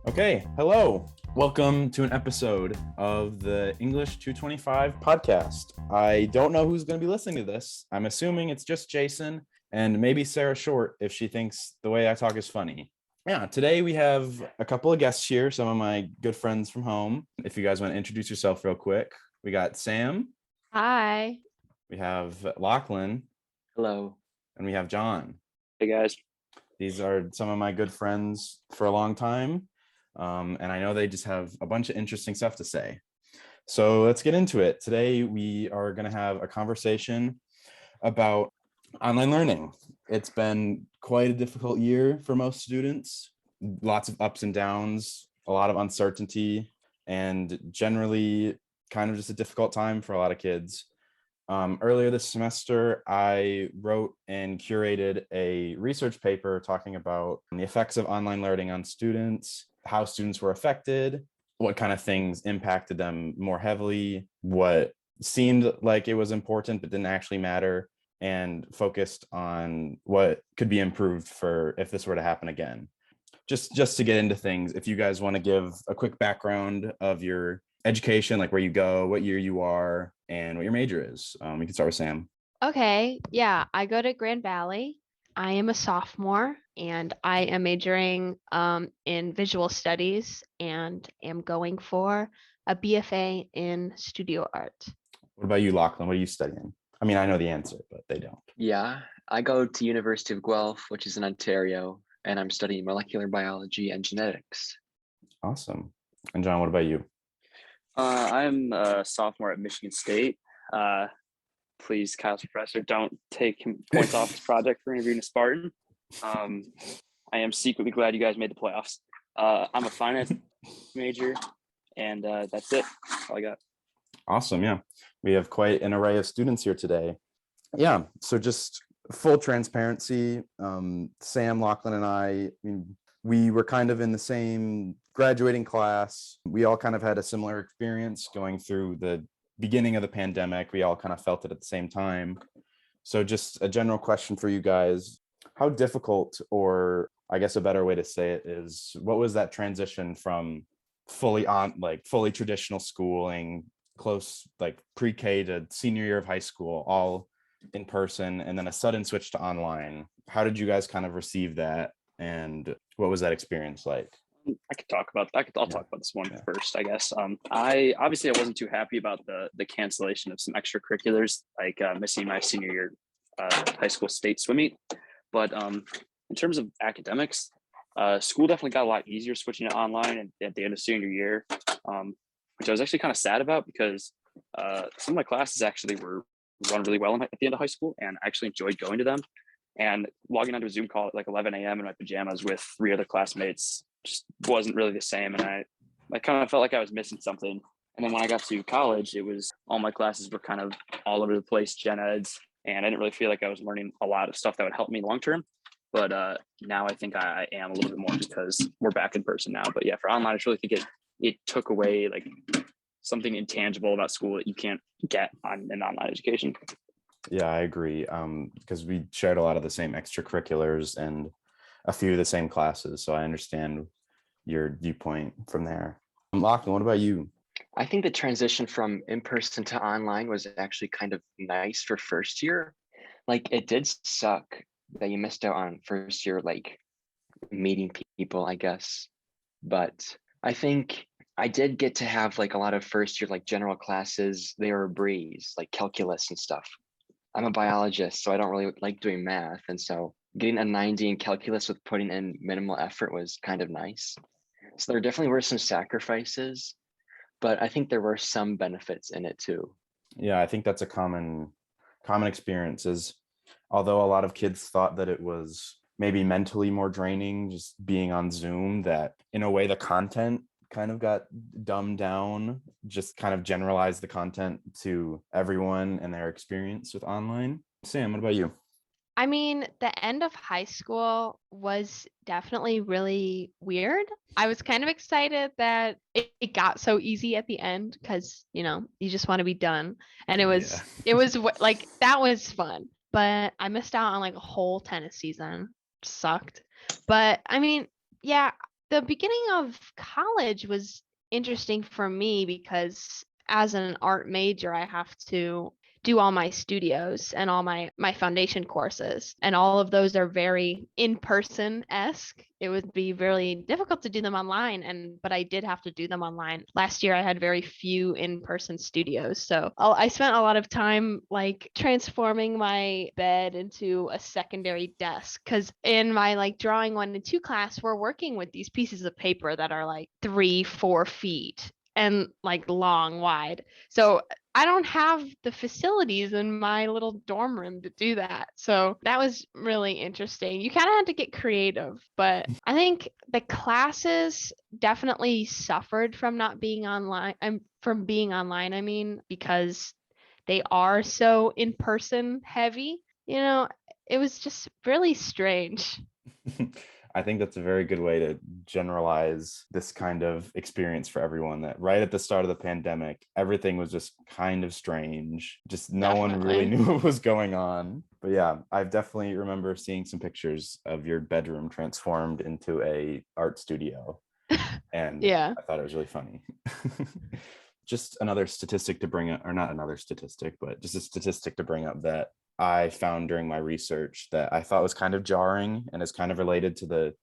Okay, hello. Welcome to an episode of the English 225 podcast. I don't know who's going to be listening to this. I'm assuming it's just Jason and maybe Sarah Short if she thinks the way I talk is funny. Yeah, today we have a couple of guests here, some of my good friends from home. If you guys want to introduce yourself real quick, we got Sam, Hi. we have Lachlan, Hello. and we have John. Hey guys. These are some of my good friends for a long time. And I know they just have a bunch of interesting stuff to say. So let's get into it. Today, we are going to have a conversation about online learning. It's been quite a difficult year for most students, lots of ups and downs, a lot of uncertainty, and generally kind of just a difficult time for a lot of kids. Earlier this semester, I wrote and curated a research paper talking about the effects of online learning on students, how students were affected, what kind of things impacted them more heavily, what seemed like it was important but didn't actually matter, and focused on what could be improved for if this were to happen again. Just to get into things, if you guys want to give a quick background of your education, like where you go, what year you are, and what your major is. We can start with Sam. Okay. Yeah, I go to Grand Valley. I am a sophomore and I am majoring in visual studies and am going for a BFA in studio art. What about you, Lachlan? What are you studying? I mean, I know the answer, but they don't. Yeah, I go to University of Guelph, which is in Ontario, and I'm studying molecular biology and genetics. Awesome. And John, what about you? I'm a sophomore at Michigan State. Please, Kyle's professor, don't take points off his project for interviewing a Spartan. I am secretly glad you guys made the playoffs. I'm a finance major, and that's it. That's all I got. Awesome. Yeah, we have quite an array of students here today. Yeah, so just full transparency, Sam, Lachlan, and I mean, we were kind of in the same graduating class. We all kind of had a similar experience going through the beginning of the pandemic. We all kind of felt it at the same time. So just a general question for you guys. How difficult, or I guess a better way to say it is, what was that transition from fully traditional schooling, close like pre-K to senior year of high school, all in person, and then a sudden switch to online? How did you guys kind of receive that? And what was that experience like? I'll talk about this one first, I guess. I wasn't too happy about the cancellation of some extracurriculars, like missing my senior year high school state swim meet. But in terms of academics, school definitely got a lot easier switching to online at the end of senior year, which I was actually kind of sad about because some of my classes actually were run really well at the end of high school, and I actually enjoyed going to them. And logging onto a Zoom call at like 11 a.m. in my pajamas with 3 other classmates just wasn't really the same. And I kind of felt like I was missing something. And then when I got to college, it was all my classes were kind of all over the place, gen eds. And I didn't really feel like I was learning a lot of stuff that would help me long term. But now I think I am a little bit more because we're back in person now. But yeah, for online, I just really think it took away like something intangible about school that you can't get on an online education. Yeah, I agree. Because we shared a lot of the same extracurriculars and a few of the same classes. So I understand your viewpoint from there. Lachlan, what about you? I think the transition from in-person to online was actually kind of nice for first year. Like it did suck that you missed out on first year, like meeting people, I guess. But I think I did get to have like a lot of first year, like general classes. They were a breeze, like calculus and stuff. I'm a biologist, so I don't really like doing math. And so getting a 90 in calculus with putting in minimal effort was kind of nice. So there definitely were some sacrifices, but I think there were some benefits in it too. Yeah, I think that's a common experience, is although a lot of kids thought that it was maybe mentally more draining just being on Zoom, that in a way the content kind of got dumbed down, just kind of generalized the content to everyone and their experience with online. Sam, what about you? I mean, the end of high school was definitely really weird. I was kind of excited that it got so easy at the end because, you just want to be done. And like, that was fun. But I missed out on like a whole tennis season. Sucked. But I mean, yeah, The beginning of college was interesting for me because as an art major, I have to do all my studios and all my foundation courses, and all of those are very in-person-esque. It would be really difficult to do them online, and but I did have to do them online. Last year I had very few in-person studios, so I spent a lot of time like transforming my bed into a secondary desk, because in my like drawing 1 and 2 class we're working with these pieces of paper that are like 3-4 feet and like long wide. So I don't have the facilities in my little dorm room to do that. So that was really interesting. You kind of had to get creative, but I think the classes definitely suffered from not being online. From being online, I mean, because they are so in person heavy. You know, it was just really strange. I think that's a very good way to generalize this kind of experience for everyone, that right at the start of the pandemic, everything was just kind of strange. Just no one really Definitely. knew what was going on. But yeah, I definitely remember seeing some pictures of your bedroom transformed into a art studio, and Yeah. I thought it was really funny. Just another statistic to bring up, or not another statistic, but just a statistic to bring up that I found during my research that I thought was kind of jarring and is kind of related to the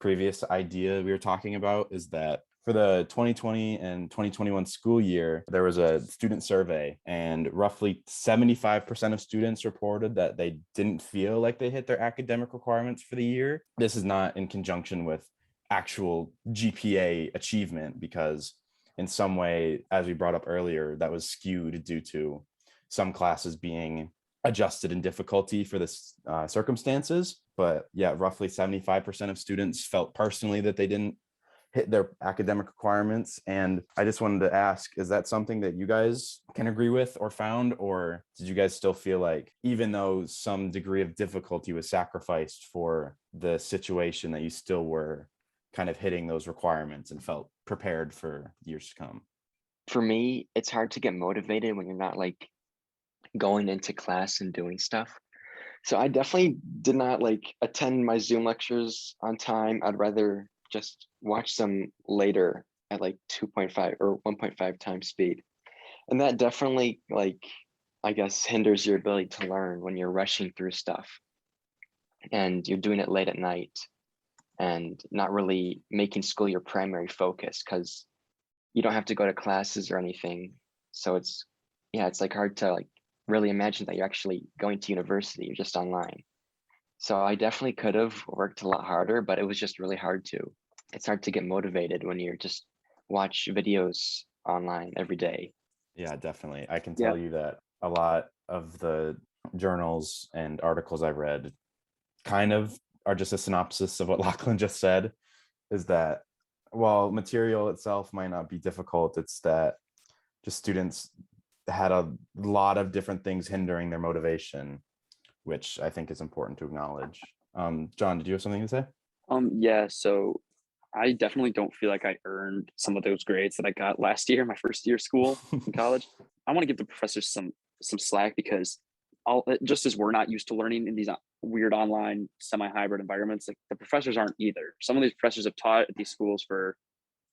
previous idea we were talking about, is that for the 2020 and 2021 school year, there was a student survey, and roughly 75% of students reported that they didn't feel like they hit their academic requirements for the year. This is not in conjunction with actual GPA achievement, because in some way, as we brought up earlier, that was skewed due to some classes being adjusted in difficulty for this circumstances. But yeah, roughly 75% of students felt personally that they didn't hit their academic requirements. And I just wanted to ask, is that something that you guys can agree with or found, or did you guys still feel like even though some degree of difficulty was sacrificed for the situation, that you still were kind of hitting those requirements and felt prepared for years to come? For me, it's hard to get motivated when you're not like going into class and doing stuff. So I definitely did not like attend my Zoom lectures on time. I'd rather just watch them later at like 2.5 or 1.5 times speed. And that definitely like, I guess, hinders your ability to learn when you're rushing through stuff and you're doing it late at night and not really making school your primary focus, because you don't have to go to classes or anything. So it's, yeah, it's like hard to like really imagine that you're actually going to university. You're just online. So I definitely could have worked a lot harder, but it was just really hard to. It's hard to get motivated when you're just watch videos online every day. Yeah, definitely. I can Yeah. tell you that a lot of the journals and articles I've read kind of are just a synopsis of what Lachlan just said, is that while material itself might not be difficult, it's that just students had a lot of different things hindering their motivation, which I think is important to acknowledge. John, did you have something to say? Yeah, so I definitely don't feel like I earned some of those grades that I got last year, my first year of school in college. I want to give the professors some slack, because just as we're not used to learning in these weird online semi-hybrid environments, like the professors aren't either. Some of these professors have taught at these schools for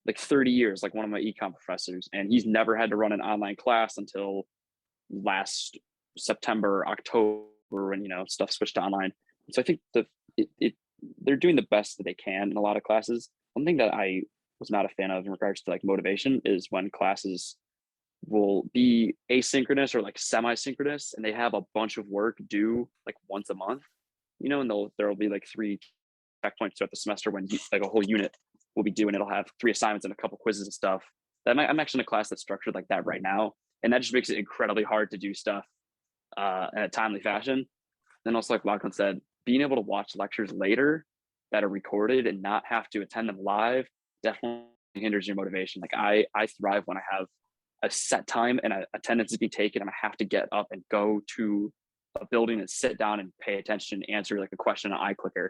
like 30 years, like one of my econ professors, and he's never had to run an online class until last September, October, when stuff switched to online. So I think they're doing the best that they can in a lot of classes. One thing that I was not a fan of in regards to like motivation is when classes will be asynchronous or like semi-synchronous, and they have a bunch of work due like once a month, and there'll be like 3 checkpoints throughout the semester when like a whole unit will be due, and it'll have 3 assignments and a couple quizzes and stuff. I'm actually in a class that's structured like that right now, and that just makes it incredibly hard to do stuff in a timely fashion. Then also, like Lachlan said, being able to watch lectures later that are recorded and not have to attend them live definitely hinders your motivation. Like I thrive when I have a set time and attendance is being taken, and I have to get up and go to a building and sit down and pay attention and answer like a question on iClicker.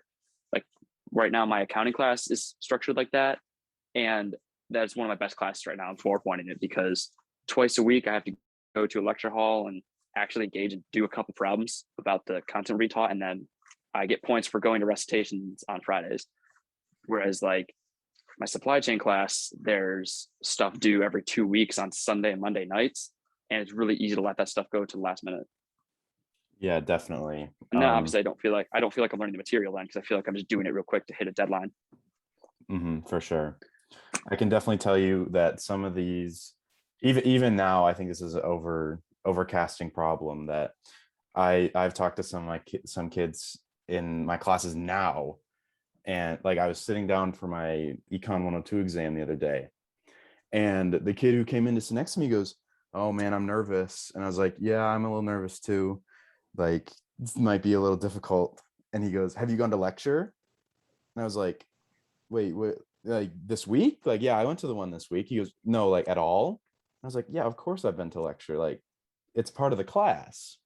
Like right now, my accounting class is structured like that, and that's one of my best classes right now. I'm forepointing it because twice a week I have to go to a lecture hall and actually engage and do a couple problems about the content retaught, and then I get points for going to recitations on Fridays. Whereas like my supply chain class, there's stuff due every 2 weeks on Sunday and Monday nights. And it's really easy to let that stuff go to the last minute. Yeah, definitely. And then obviously I don't feel like I'm learning the material then, because I feel like I'm just doing it real quick to hit a deadline. For sure. I can definitely tell you that some of these, even now, I think this is an overcasting problem that I've talked to some kids in my classes now, and like I was sitting down for my Econ 102 exam the other day, and the kid who came in to sit next to me goes, "Oh man, I'm nervous," and I was like, "Yeah, I'm a little nervous too. Like this might be a little difficult." And he goes, "Have you gone to lecture?" And I was like, "Wait, what? Like this week?" Like, "Yeah, I went to the one this week." He goes, "No, like at all?" I was like, "Yeah, of course I've been to lecture. Like it's part of the class."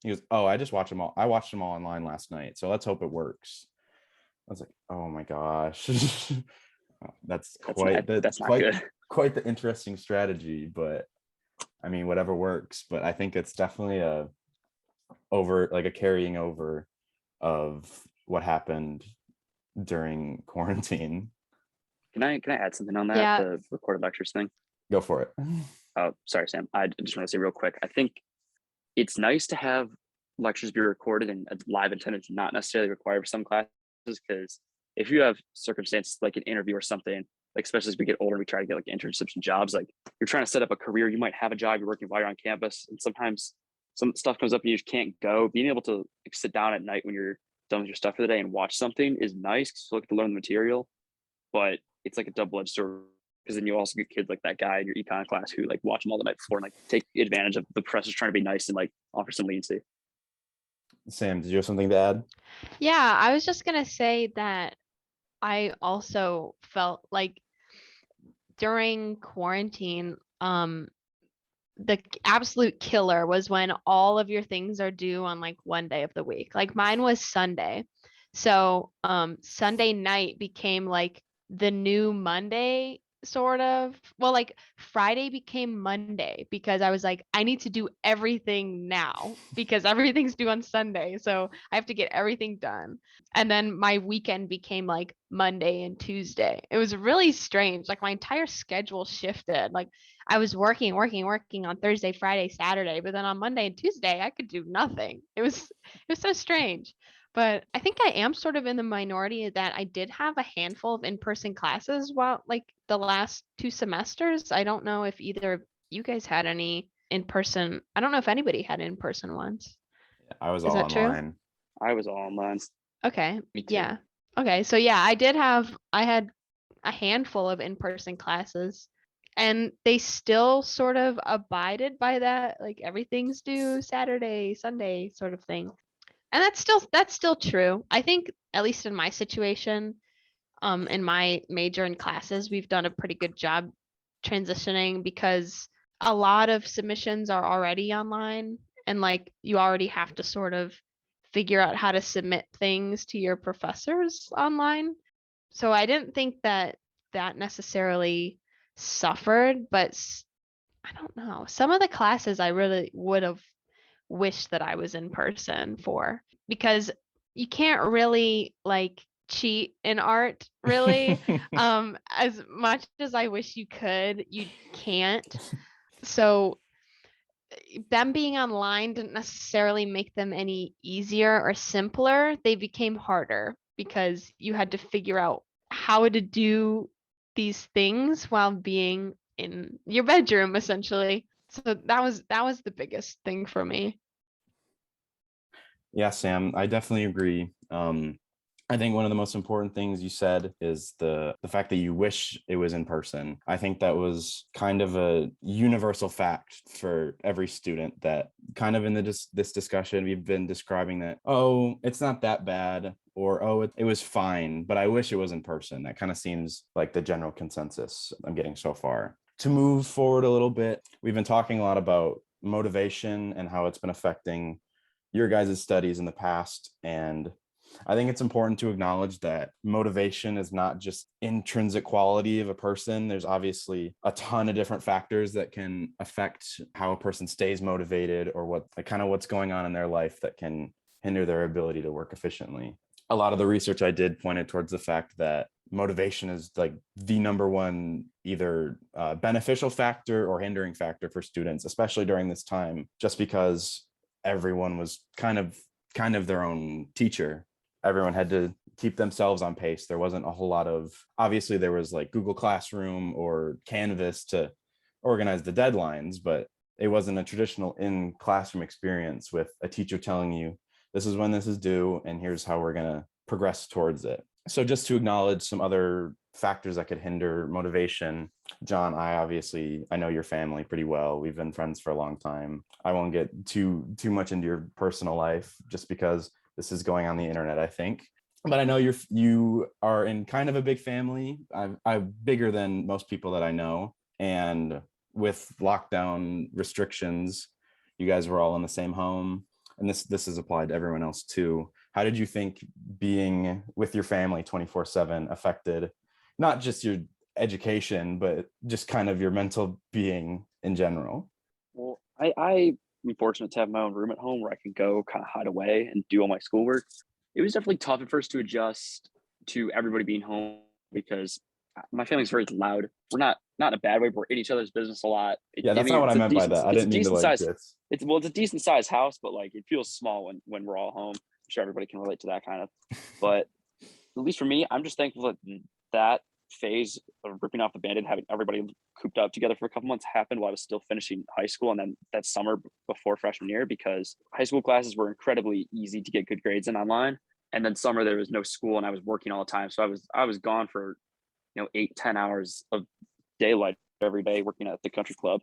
He goes, "Oh, I just watched them all. I watched them all online last night. So let's hope it works." I was like, "Oh my gosh." That's not good. quite the interesting strategy, but I mean, whatever works. But I think it's definitely a carrying over of what happened during quarantine. Can I add something on that? Yeah. The recorded lectures thing. Go for it. Oh, sorry, Sam. I just want to say real quick. I think it's nice to have lectures be recorded and live attendance not necessarily required for some classes, because if you have circumstances like an interview or something, like especially as we get older, we try to get like internships and jobs, like you're trying to set up a career, you might have a job, you're working while you're on campus, and sometimes some stuff comes up and you just can't go. Being able to like, sit down at night when you're done with your stuff for the day and watch something is nice, because you look to learn the material, but it's like a double-edged sword, because then you also get kids like that guy in your econ class who like watch them all the night before and like take advantage of the professors trying to be nice and like offer some leniency. Sam, did you have something to add? Yeah, I was just gonna say that I also felt like during quarantine, the absolute killer was when all of your things are due on like one day of the week. Like mine was Sunday. So Sunday night became like the new Monday, sort of. Well, like Friday became Monday because I was like, I need to do everything now because everything's due on Sunday. So I have to get everything done. And then my weekend became like Monday and Tuesday. It was really strange. Like my entire schedule shifted. Like I was working on Thursday, Friday, Saturday, but then on Monday and Tuesday I could do nothing. It was so strange. But I think I am sort of in the minority that I did have a handful of in-person classes while like the last 2 semesters. I don't know if either of you guys had any in-person. I don't know if anybody had in-person ones. I was Is all that true? online. I was all online. Okay. Me too. Yeah. Okay. So yeah, I had a handful of in-person classes, and they still sort of abided by that, like everything's due Saturday, Sunday sort of thing. And that's still true. I think at least in my situation, in my major and classes, we've done a pretty good job transitioning because a lot of submissions are already online, and like you already have to sort of figure out how to submit things to your professors online. So I didn't think that necessarily suffered, but I don't know. Some of the classes I really would have wished that I was in person for, because you can't really like cheat in art really. As much as I wish you could, you can't. So them being online didn't necessarily make them any easier or simpler. They became harder because you had to figure out how to do these things while being in your bedroom essentially. So that was the biggest thing for me. Yeah, Sam, I definitely agree. I think one of the most important things you said is the fact that you wish it was in person. I think that was kind of a universal fact for every student, that kind of in this discussion, we've been describing that, oh, it's not that bad, or oh, it was fine, but I wish it was in person. That kind of seems like the general consensus I'm getting so far. To move forward a little bit, we've been talking a lot about motivation and how it's been affecting your guys' studies in the past. And I think it's important to acknowledge that motivation is not just intrinsic quality of a person. There's obviously a ton of different factors that can affect how a person stays motivated, or what's going on in their life that can hinder their ability to work efficiently. A lot of the research I did pointed towards the fact that motivation is like the number one either beneficial factor or hindering factor for students, especially during this time, just because everyone was kind of their own teacher. Everyone had to keep themselves on pace. There wasn't a whole lot of, obviously there was like Google Classroom or Canvas to organize the deadlines, but it wasn't a traditional in classroom experience with a teacher telling you this is when this is due and here's how we're going to progress towards it. So just to acknowledge some other factors that could hinder motivation, John, I know your family pretty well. We've been friends for a long time. I won't get too much into your personal life just because this is going on the internet, I think. But I know you are in kind of a big family. I'm bigger than most people that I know. And with lockdown restrictions, you guys were all in the same home. And this is applied to everyone else too. How did you think being with your family 24/7 affected not just your education, but just kind of your mental being in general? Well, I am fortunate to have my own room at home where I can go kind of hide away and do all my schoolwork. It was definitely tough at first to adjust to everybody being home because my family's very loud. We're not in a bad way, but we're in each other's business a lot. Yeah, that's not what I meant by that. I didn't mean to like this. It's a decent sized house, but like it feels small when we're all home. I'm sure everybody can relate to that kind of. But at least for me, I'm just thankful that phase of ripping off the Band-Aid, having everybody cooped up together for a couple months happened while I was still finishing high school, and then that summer before freshman year, because high school classes were incredibly easy to get good grades in online, and then summer there was no school and I was working all the time, so I was gone for 8-10 hours of daylight every day working at the country club.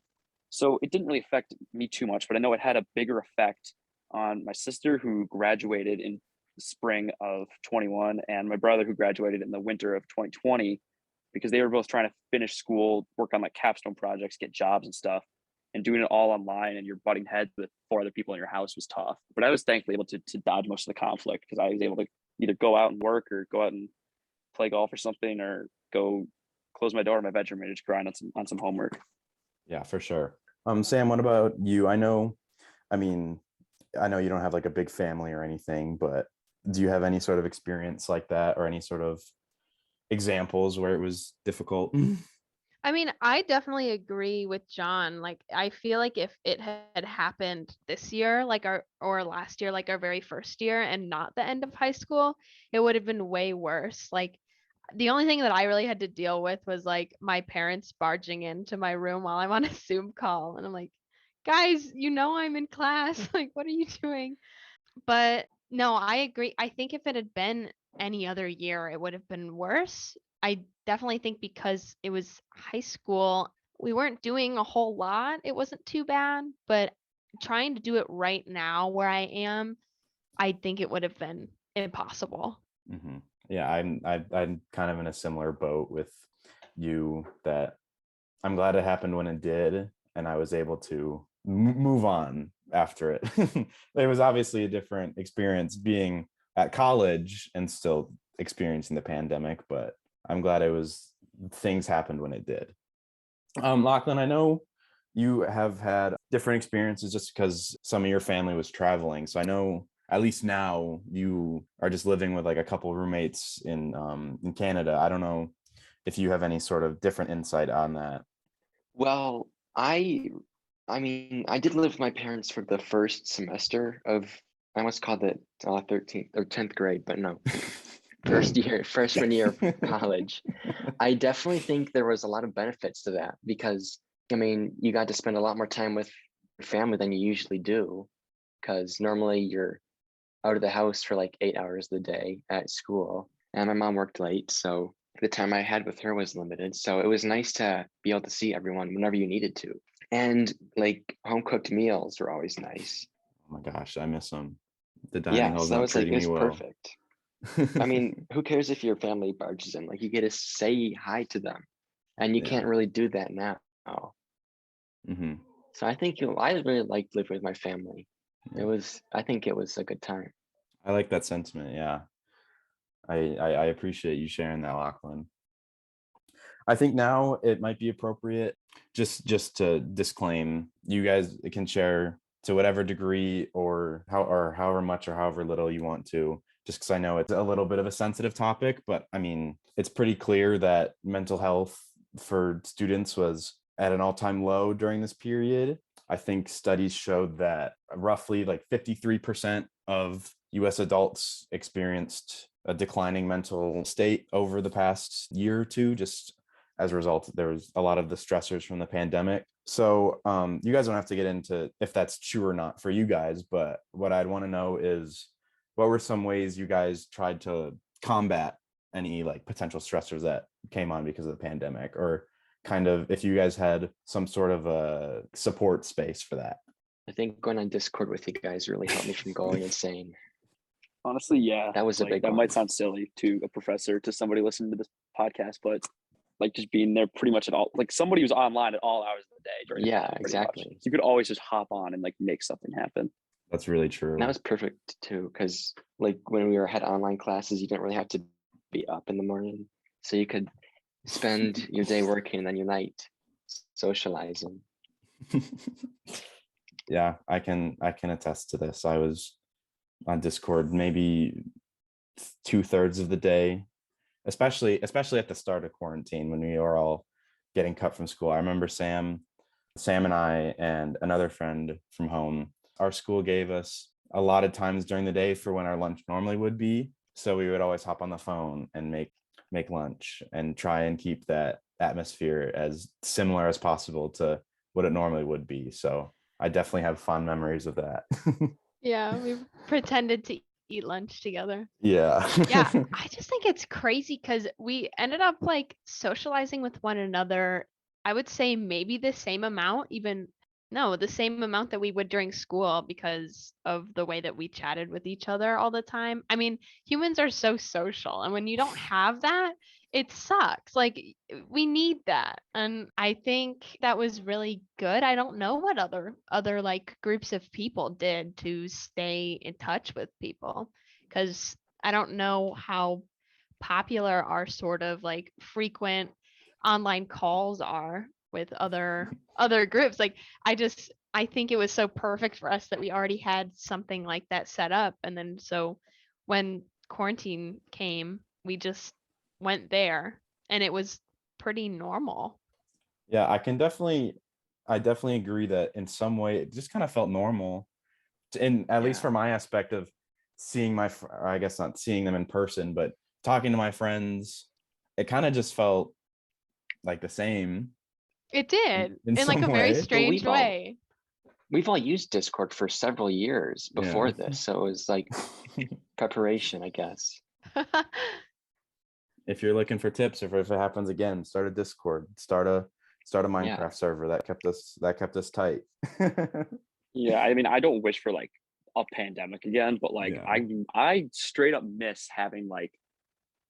So it didn't really affect me too much, but I know it had a bigger effect on my sister, who graduated in the spring of 21, and my brother, who graduated in the winter of 2020, because they were both trying to finish school, work on like capstone projects, get jobs and stuff, and doing it all online and you're butting heads with 4 other people in your house was tough. But I was thankfully able to dodge most of the conflict because I was able to either go out and work or go out and play golf or something, or go close my door in my bedroom and just grind on some homework. Yeah, for sure. Sam, what about you? I know you don't have like a big family or anything, but do you have any sort of experience like that or any sort of examples where it was difficult? I mean, I definitely agree with John. Like, I feel like if it had happened this year, like or last year, like our very first year, and not the end of high school, it would have been way worse. Like, the only thing that I really had to deal with was like my parents barging into my room while I'm on a Zoom call, and I'm like, guys, I'm in class. Like, what are you doing? But no, I agree. I think if it had been any other year, it would have been worse. I definitely think because it was high school, we weren't doing a whole lot. It wasn't too bad, but trying to do it right now where I am, I think it would have been impossible. Mm-hmm. Yeah, I'm kind of in a similar boat with you, that I'm glad it happened when it did, and I was able to move on after it. It was obviously a different experience being at college and still experiencing the pandemic, but I'm glad things happened when it did. Lachlan, I know you have had different experiences just because some of your family was traveling. So I know at least now you are just living with like a couple roommates in Canada. I don't know if you have any sort of different insight on that. Well, I mean, I did live with my parents for the first semester of, I almost called it 13th or 10th grade, but no, freshman year of college. I definitely think there was a lot of benefits to that because, I mean, you got to spend a lot more time with your family than you usually do, because normally you're out of the house for like 8 hours a day at school. And my mom worked late, so the time I had with her was limited. So it was nice to be able to see everyone whenever you needed to. And like home cooked meals were always nice. Oh my gosh, I miss them. The dining Yeah, hall's so that not was like, treating it was me well. perfect. I mean, who cares if your family barges in? Like, you get to say hi to them, and you can't really do that now. Mm-hmm. So I think I really liked living with my family. Yeah. I think it was a good time. I like that sentiment. Yeah. I appreciate you sharing that, Lachlan. I think now it might be appropriate just to disclaim, you guys can share to whatever degree or however much or however little you want to just because I know it's a little bit of a sensitive topic, but I mean, it's pretty clear that mental health for students was at an all-time low during this period. I think studies showed that roughly like 53% of US adults experienced a declining mental state over the past year or two, just as a result, there was a lot of the stressors from the pandemic. So you guys don't have to get into if that's true or not for you guys, but what I'd want to know is what were some ways you guys tried to combat any like potential stressors that came on because of the pandemic, or kind of if you guys had some sort of a support space for that? I think going on Discord with you guys really helped me from going insane. Honestly, yeah, That was a like, big that one. might sound silly to a professor, to somebody listening to this podcast, but like just being there pretty much at all, like somebody was online at all hours of the day during the Yeah, day, pretty much. exactly. So you could always just hop on and like make something happen. That's really true. And that was perfect too, because like when we had online classes, you didn't really have to be up in the morning, so you could spend your day working and then your night socializing. Yeah, I can attest to this. I was on Discord maybe 2/3 of the day, especially at the start of quarantine when we were all getting cut from school. I remember Sam and I and another friend from home, our school gave us allotted times during the day for when our lunch normally would be. So we would always hop on the phone and make lunch and try and keep that atmosphere as similar as possible to what it normally would be. So I definitely have fond memories of that. Yeah, we pretended to eat lunch together. Yeah. Yeah, I just think it's crazy because we ended up like socializing with one another. I would say maybe the same amount, the same amount that we would during school because of the way that we chatted with each other all the time. I mean, humans are so social, and when you don't have that, it sucks. Like we need that. And I think that was really good. I don't know what other like groups of people did to stay in touch with people, because I don't know how popular our sort of like frequent online calls are with other groups. Like I think it was so perfect for us that we already had something like that set up, and then so when quarantine came, we just went there and it was pretty normal. Yeah, I definitely agree that in some way it just kind of felt normal. And at least Yeah. for my aspect of seeing I guess not seeing them in person, but talking to my friends, it kind of just felt like the same It did in in like some a very way. strange way. We've all used Discord for several years before Yeah. this, so it was like preparation, I guess. If you're looking for tips, if it happens again, start a Discord, start a Minecraft server. That kept us tight. Yeah, I mean, I don't wish for like a pandemic again, but like Yeah. I straight up miss having like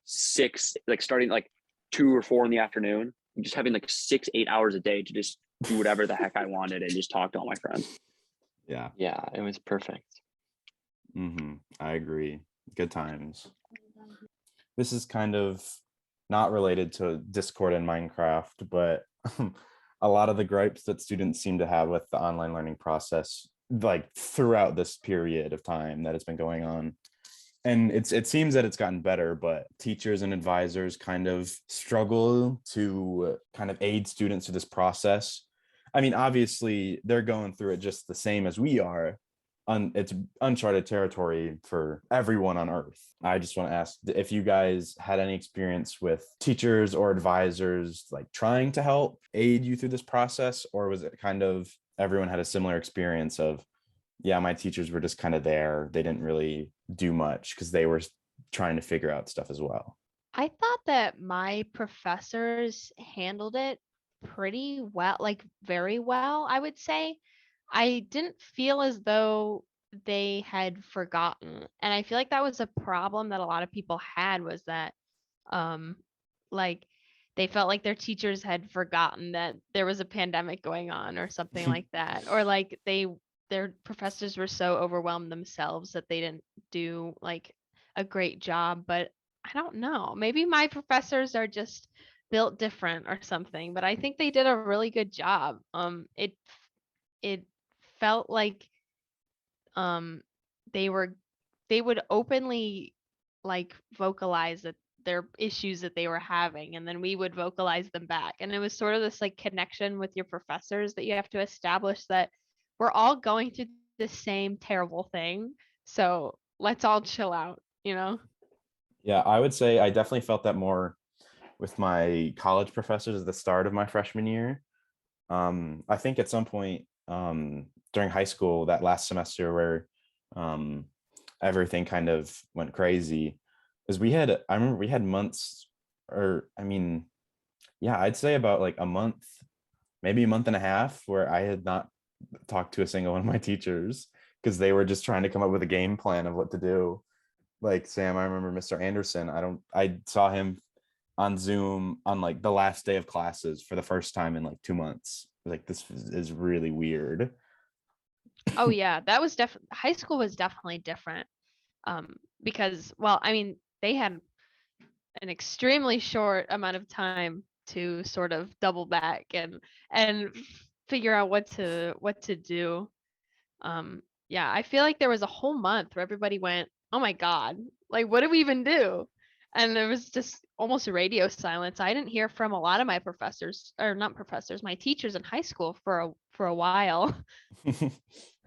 starting like 2 or 4 in the afternoon, and just having like 6-8 hours a day to just do whatever the heck I wanted and just talk to all my friends. Yeah. Yeah, it was perfect. I agree. Good times. This is kind of not related to Discord and Minecraft, but a lot of the gripes that students seem to have with the online learning process, like throughout this period of time that it's been going on. And it seems that it's gotten better, but teachers and advisors kind of struggle to kind of aid students through this process. I mean, obviously, they're going through it just the same as we are. It's uncharted territory for everyone on Earth. I just want to ask if you guys had any experience with teachers or advisors like trying to help aid you through this process, or was it kind of everyone had a similar experience of, yeah, my teachers were just kind of there. They didn't really do much because they were trying to figure out stuff as well. I thought that my professors handled it pretty well, like very well, I would say. I didn't feel as though they had forgotten. And I feel like that was a problem that a lot of people had, was that um like they felt like their teachers had forgotten that there was a pandemic going on or something like that, or like their professors were so overwhelmed themselves that they didn't do like a great job. But I don't know, maybe my professors are just built different or something, but I think they did a really good job. It felt like um they would openly like vocalize that their issues that they were having, and then we would vocalize them back. And it was sort of this like connection with your professors that you have to establish, that we're all going through the same terrible thing. So let's all chill out, you know? Yeah, I would say I definitely felt that more with my college professors at the start of my freshman year. I think at some point during high school, that last semester where um, everything kind of went crazy, is I remember we had months, or I mean, yeah, I'd say about like a month, maybe a month and a half, where I had not talked to a single one of my teachers because they were just trying to come up with a game plan of what to do. Like Sam, I remember Mr. Anderson. I saw him on Zoom on like the last day of classes for the first time in like 2 months. Like is really weird. Oh yeah, that was definitely, high school was definitely different. Because, well, I mean, they had an extremely short amount of time to sort of double back and figure out what to do. Yeah, I feel like there was a whole month where everybody went, "Oh my God, like what do we even do?" And there was just almost radio silence. I didn't hear from a lot of my professors, or not professors, my teachers in high school for a while.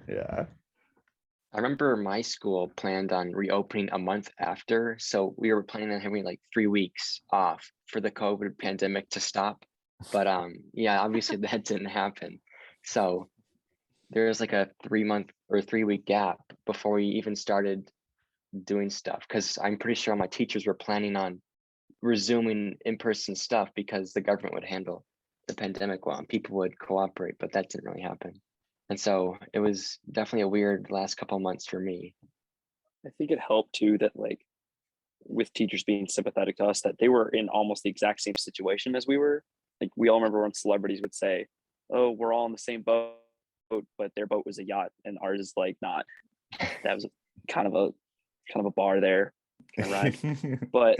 Yeah. I remember my school planned on reopening a month after, so we were planning on having like 3 weeks off for the COVID pandemic to stop. But yeah, obviously that didn't happen. So there was like a 3 month or 3 week gap before we even started doing stuff. Because I'm pretty sure my teachers were planning on resuming in-person stuff because the government would handle the pandemic well and people would cooperate, but that didn't really happen. And so it was definitely a weird last couple of months for me. I think it helped too that like with teachers being sympathetic to us, that they were in almost the exact same situation as we were. Like we all remember when celebrities would say, "Oh, we're all in the same boat," but their boat was a yacht and ours is like not. That was kind of a a bar there, kind of rhyme. But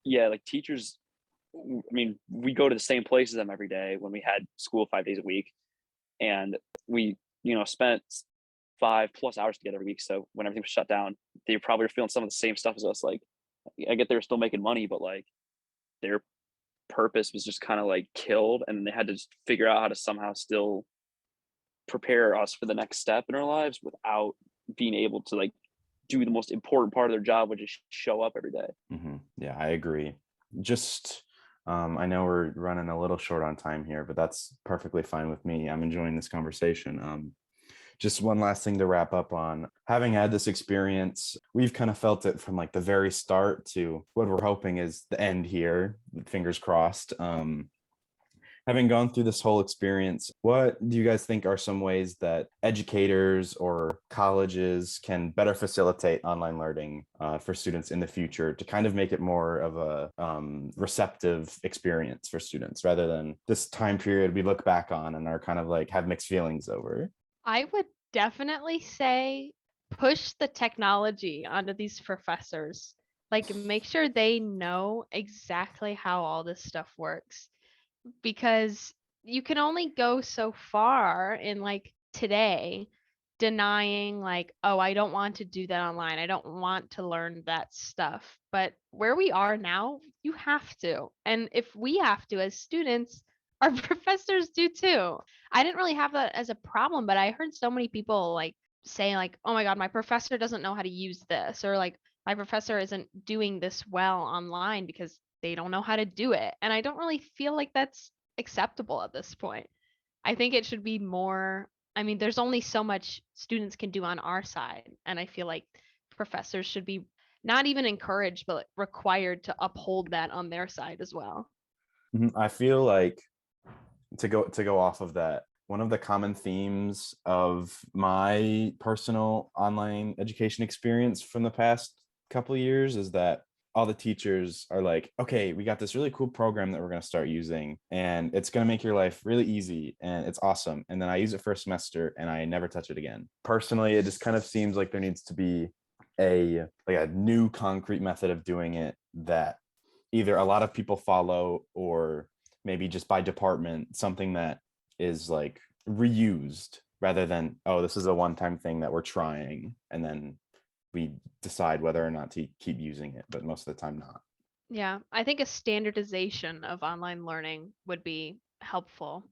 yeah, like teachers, I mean, we go to the same places them every day when we had school 5 days a week, and we, spent 5+ hours together every week. So when everything was shut down, they probably were feeling some of the same stuff as us. Like, I get they were still making money, but like their purpose was just kind of like killed, and they had to just figure out how to somehow still prepare us for the next step in our lives without being able to like do the most important part of their job, which is show up every day. Yeah, I agree. Just I know we're running a little short on time here, but that's perfectly fine with me. I'm enjoying this conversation. Just one last thing to wrap up on. Having had this experience, we've kind of felt it from like the very start to what we're hoping is the end here, fingers crossed. Having gone through this whole experience, what do you guys think are some ways that educators or colleges can better facilitate online learning for students in the future to kind of make it more of a receptive experience for students rather than this time period we look back on and are kind of like have mixed feelings over? I would definitely say push the technology onto these professors. Like make sure they know exactly how all this stuff works, because you can only go so far in like today denying like, oh, I don't want to do that online. I don't want to learn that stuff. But where we are now, you have to. And if we have to as students, our professors do too. I didn't really have that as a problem, but I heard so many people like say like, oh my God, my professor doesn't know how to use this, or like my professor isn't doing this well online because they don't know how to do it. And I don't really feel like that's acceptable at this point. I think it should be more, I mean, there's only so much students can do on our side. And I feel like professors should be not even encouraged, but required to uphold that on their side as well. I feel like to go off of that, one of the common themes of my personal online education experience from the past couple of years is that all the teachers are like, okay, we got this really cool program that we're going to start using and it's going to make your life really easy and it's awesome. And then I use it for a semester and I never touch it again. Personally, it just kind of seems like there needs to be a new concrete method of doing it that either a lot of people follow or maybe just by department, something that is like reused rather than, oh, this is a one-time thing that we're trying and then we decide whether or not to keep using it, but most of the time not. Yeah, I think a standardization of online learning would be helpful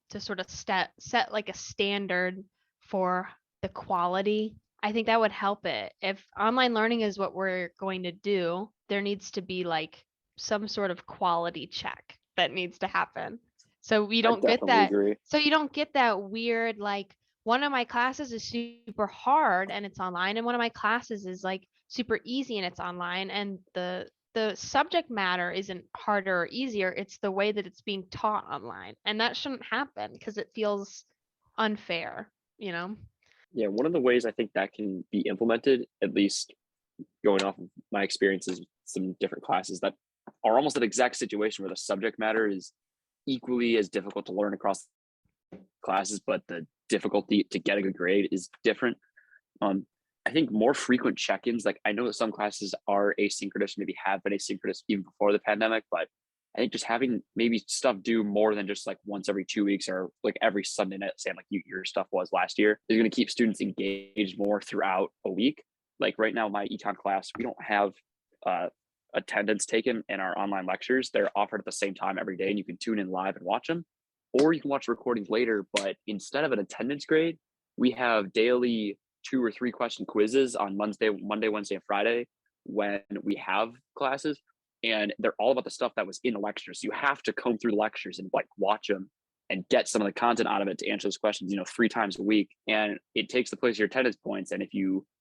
to sort of set like a standard for the quality. I think that would help it. If online learning is what we're going to do, there needs to be like some sort of quality check that needs to happen. So we I don't get definitely that. agree. So you don't get that weird like one of my classes is super hard and it's online, and one of my classes is like super easy and it's online, and the subject matter isn't harder or easier, it's the way that it's being taught online, and that shouldn't happen because it feels unfair, you know. Yeah, one of the ways I think that can be implemented, at least going off of my experiences with some different classes that are almost an exact situation where the subject matter is equally as difficult to learn across classes, but the difficulty to get a good grade is different. I think more frequent check-ins, like I know that some classes are asynchronous, maybe have been asynchronous even before the pandemic, but I think just having maybe stuff due more than just like once every 2 weeks or like every Sunday night, same like your stuff was last year, is going to keep students engaged more throughout a week. Like right now, my econ class, we don't have attendance taken in our online lectures. They're offered at the same time every day, and you can tune in live and watch them, or you can watch recordings later. But instead of an attendance grade, we have daily 2 or 3 question quizzes on Monday, Wednesday, and Friday when we have classes, and they're all about the stuff that was in the lectures. So you have to comb through the lectures and like watch them and get some of the content out of it to answer those questions, 3 times a week. And it takes the place of your attendance points. And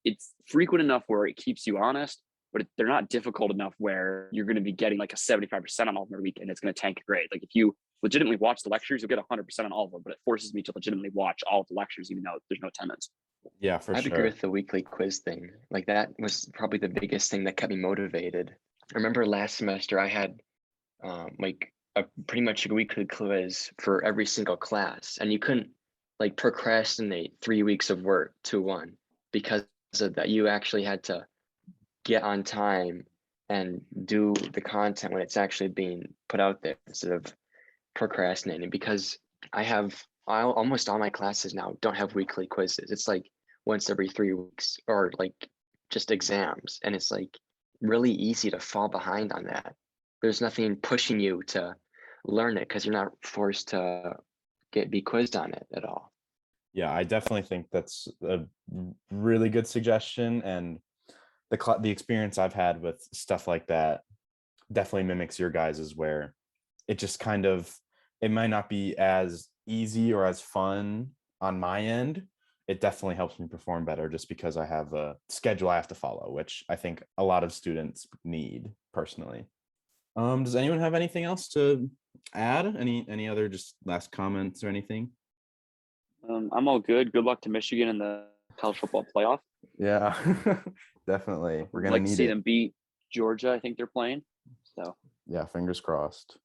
it's frequent enough where it keeps you honest, but they're not difficult enough where you're going to be getting like a 75% on all of them every week, and it's going to tank your grade. Like if you legitimately watch the lectures, you'll get 100% on all of them, but it forces me to legitimately watch all of the lectures, even though there's no attendance. Yeah, for I'd sure. agree with the weekly quiz thing. Like that was probably the biggest thing that kept me motivated. I remember last semester I had like a pretty much a weekly quiz for every single class, and you couldn't like procrastinate 3 weeks of work to one because of that. You actually had to get on time and do the content when it's actually being put out there instead of procrastinating. Because almost all my classes now don't have weekly quizzes. It's like once every 3 weeks or like just exams, and it's like really easy to fall behind on that. There's nothing pushing you to learn it because you're not forced to be quizzed on it at all. Yeah, I definitely think that's a really good suggestion, and the experience I've had with stuff like that definitely mimics your guys's, where it just kind of, it might not be as easy or as fun on my end. It definitely helps me perform better just because I have a schedule I have to follow, which I think a lot of students need personally. Does anyone have anything else to add? Any other just last comments or anything? I'm all good. Good luck to Michigan in the college football playoff. Yeah, definitely. We're I'd gonna like to need see it. them beat Georgia. I think they're playing. So Yeah, fingers crossed.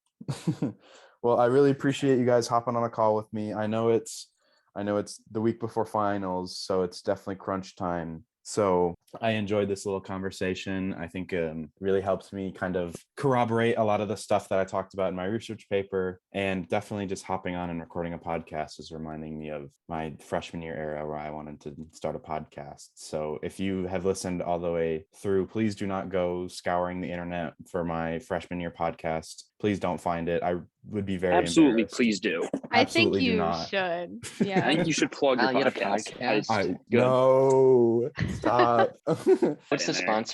Well, I really appreciate you guys hopping on a call with me. I know it's the week before finals, so it's definitely crunch time. So I enjoyed this little conversation. I think really helps me kind of corroborate a lot of the stuff that I talked about in my research paper, and definitely just hopping on and recording a podcast is reminding me of my freshman year era where I wanted to start a podcast. So if you have listened all the way through, please do not go scouring the internet for my freshman year podcast. Please don't find it. I would be very absolutely, embarrassed. please do. I think Absolutely do you not. should. I Yeah. think you should plug your Kyle, you had a podcast. podcast? I Good. no, stop. What's the in there. sponsor